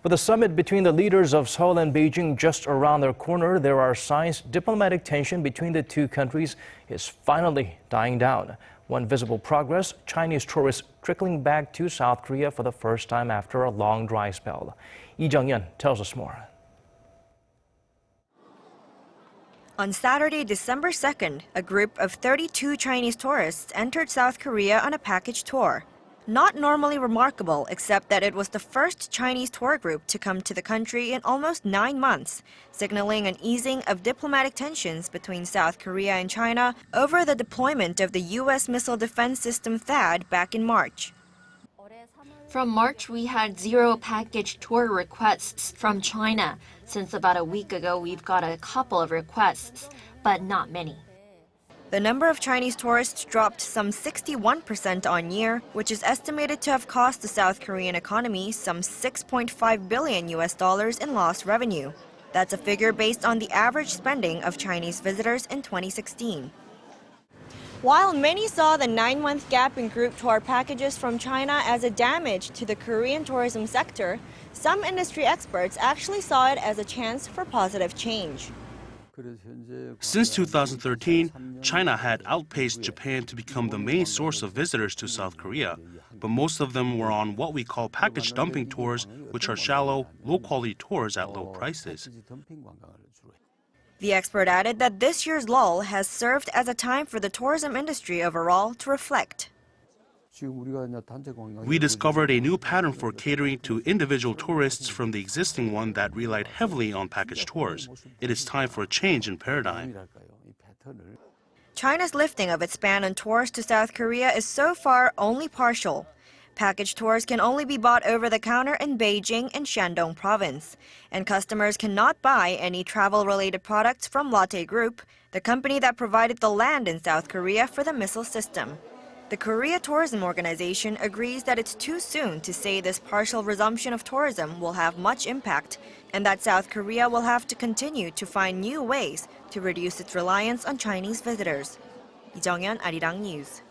With the summit between the leaders of Seoul and Beijing just around the corner, there are signs diplomatic tension between the two countries is finally dying down. One visible progress, Chinese tourists trickling back to South Korea for the first time after a long dry spell. Jeong-yeon tells us more. On Saturday, December 2nd, a group of 32 Chinese tourists entered South Korea on a package tour. Not normally remarkable, except that it was the first Chinese tour group to come to the country in almost 9 months, signaling an easing of diplomatic tensions between South Korea and China over the deployment of the U.S. missile defense system THAAD back in March. From March, we had 0 package tour requests from China. Since about a week ago, we've got a couple of requests, but not many. The number of Chinese tourists dropped some 61% on year, which is estimated to have cost the South Korean economy some $6.5 billion in lost revenue. That's a figure based on the average spending of Chinese visitors in 2016. While many saw the 9-month gap in group tour packages from China as a damage to the Korean tourism sector, some industry experts actually saw it as a chance for positive change. Since 2013, China had outpaced Japan to become the main source of visitors to South Korea, but most of them were on what we call package dumping tours, which are shallow, low-quality tours at low prices. The expert added that this year's lull has served as a time for the tourism industry overall to reflect. We discovered a new pattern for catering to individual tourists from the existing one that relied heavily on package tours. It is time for a change in paradigm. China's lifting of its ban on tours to South Korea is so far only partial. Package tours can only be bought over the counter in Beijing and Shandong province, and customers cannot buy any travel-related products from Lotte Group, the company that provided the land in South Korea for the missile system. The Korea Tourism Organization agrees that it's too soon to say this partial resumption of tourism will have much impact, and that South Korea will have to continue to find new ways to reduce its reliance on Chinese visitors. Jeong-yeon, Arirang News.